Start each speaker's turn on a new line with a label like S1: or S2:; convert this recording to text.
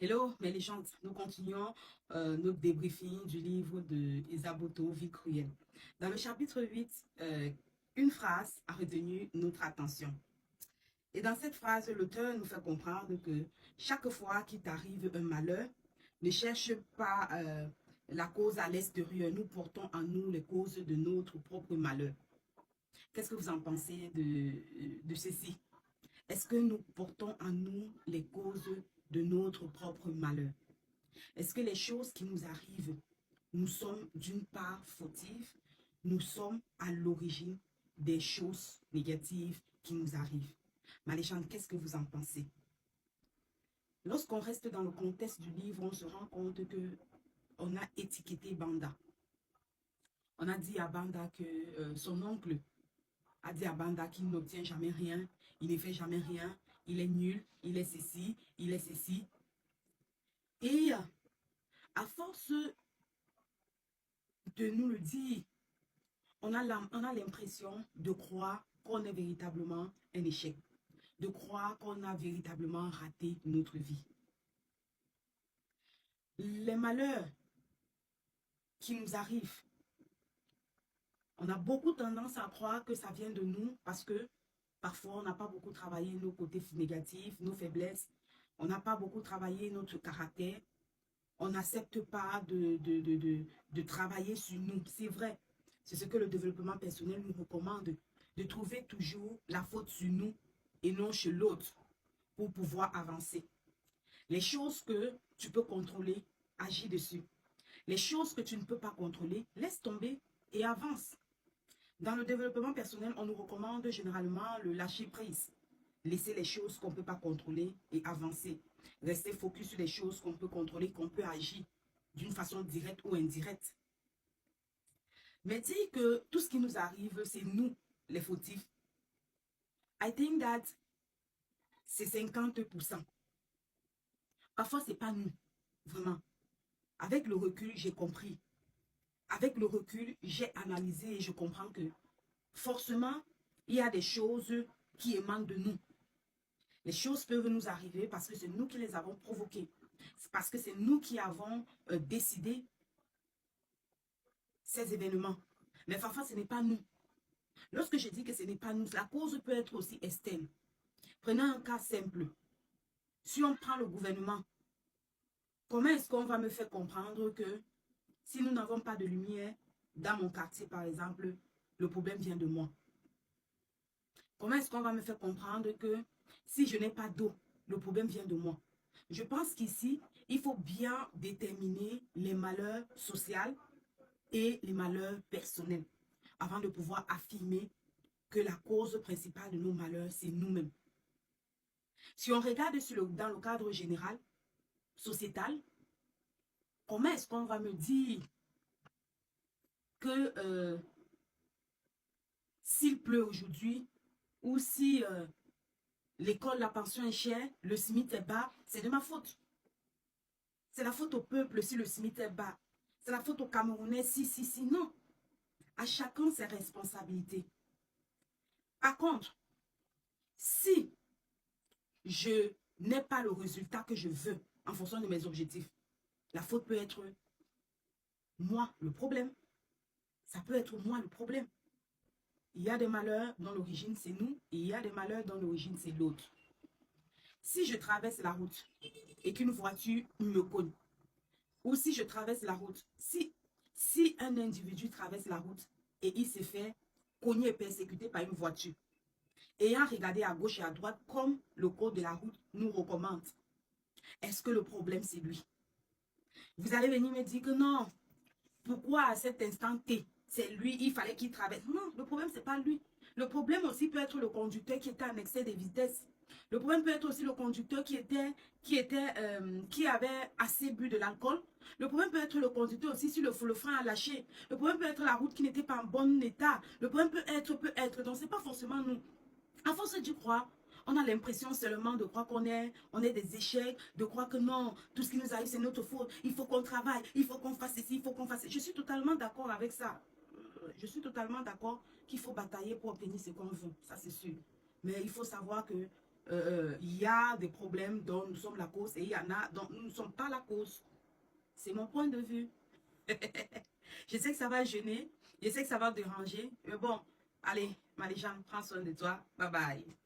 S1: Hello, mes légendes. Nous continuons notre débriefing du livre de Isaboto, Vie cruelle. Dans le chapitre 8, une phrase a retenu notre attention. Et dans cette phrase, l'auteur nous fait comprendre que chaque fois qu'il t'arrive un malheur, ne cherche pas la cause à l'extérieur. Nous portons en nous les causes de notre propre malheur. Qu'est-ce que vous en pensez de ceci? Est-ce que nous portons en nous les causes de notre propre malheur? Est-ce que les choses qui nous arrivent, nous sommes d'une part fautifs, nous sommes à l'origine des choses négatives qui nous arrivent? Maléchante, qu'est-ce que vous en pensez? Lorsqu'on reste dans le contexte du livre, on se rend compte que on a étiqueté Banda. On a dit à Banda que son oncle a dit à Banda qu'il n'obtient jamais rien, il ne fait jamais rien, il est nul, il est ceci, il est ceci. Et à force de nous le dire, on a l'impression de croire qu'on est véritablement un échec, de croire qu'on a véritablement raté notre vie. Les malheurs qui nous arrivent, on a beaucoup tendance à croire que ça vient de nous parce que parfois on n'a pas beaucoup travaillé nos côtés négatifs, nos faiblesses, on n'a pas beaucoup travaillé notre caractère, on n'accepte pas de travailler sur nous. C'est vrai, c'est ce que le développement personnel nous recommande, de trouver toujours la faute sur nous et non chez l'autre pour pouvoir avancer. Les choses que tu peux contrôler, agis dessus. Les choses que tu ne peux pas contrôler, laisse tomber et avance. Dans le développement personnel, on nous recommande généralement le lâcher prise. Laisser les choses qu'on ne peut pas contrôler et avancer. Rester focus sur les choses qu'on peut contrôler, qu'on peut agir d'une façon directe ou indirecte. Mais dire que tout ce qui nous arrive, c'est nous, les fautifs, I think that c'est 50%. Parfois, ce n'est pas nous, vraiment. Avec le recul, j'ai compris. Avec le recul, j'ai analysé et je comprends que forcément, il y a des choses qui émanent de nous. Les choses peuvent nous arriver parce que c'est nous qui les avons provoquées. C'est parce que c'est nous qui avons décidé ces événements. Mais parfois, ce n'est pas nous. Lorsque je dis que ce n'est pas nous, la cause peut être aussi externe. Prenons un cas simple. Si on prend le gouvernement, comment est-ce qu'on va me faire comprendre que si nous n'avons pas de lumière dans mon quartier, par exemple, le problème vient de moi? Comment est-ce qu'on va me faire comprendre que si je n'ai pas d'eau, le problème vient de moi? Je pense qu'ici, il faut bien déterminer les malheurs sociaux et les malheurs personnels avant de pouvoir affirmer que la cause principale de nos malheurs, c'est nous-mêmes. Si on regarde dans le cadre général, sociétal, comment est-ce qu'on va me dire que s'il pleut aujourd'hui ou si l'école, la pension est chère, le SMIC est bas, c'est de ma faute. C'est la faute au peuple si le SMIC est bas. C'est la faute aux Camerounais si. Non. À chacun ses responsabilités. Par contre, si je n'ai pas le résultat que je veux en fonction de mes objectifs, la faute peut être moi le problème. Ça peut être moi le problème. Il y a des malheurs dont l'origine c'est nous et il y a des malheurs dont l'origine c'est l'autre. Si je traverse la route et qu'une voiture me cogne, ou si je traverse la route, si un individu traverse la route et il se fait cogner et persécuter par une voiture, ayant regardé à gauche et à droite comme le code de la route nous recommande, est-ce que le problème c'est lui? Vous allez venir me dire que non, pourquoi à cet instant T, c'est lui, il fallait qu'il traverse. Non, le problème c'est pas lui. Le problème aussi peut être le conducteur qui était en excès de vitesse. Le problème peut être aussi le conducteur qui avait assez bu de l'alcool. Le problème peut être le conducteur aussi si le frein a lâché. Le problème peut être la route qui n'était pas en bon état. Le problème peut être. Donc, c'est pas forcément nous. À force d'y croire, on a l'impression seulement de croire on est des échecs, de croire que non, tout ce qui nous arrive, c'est notre faute. Il faut qu'on travaille, il faut qu'on fasse ceci, il faut qu'on fasse ceci. Je suis totalement d'accord avec ça. Je suis totalement d'accord qu'il faut batailler pour obtenir ce qu'on veut. Ça, c'est sûr. Mais il faut savoir que il y a des problèmes dont nous sommes la cause et il y en a dont nous ne sommes pas la cause. C'est mon point de vue. Je sais que ça va gêner, je sais que ça va déranger, mais bon, allez, Marie-Jeanne, prends soin de toi. Bye bye.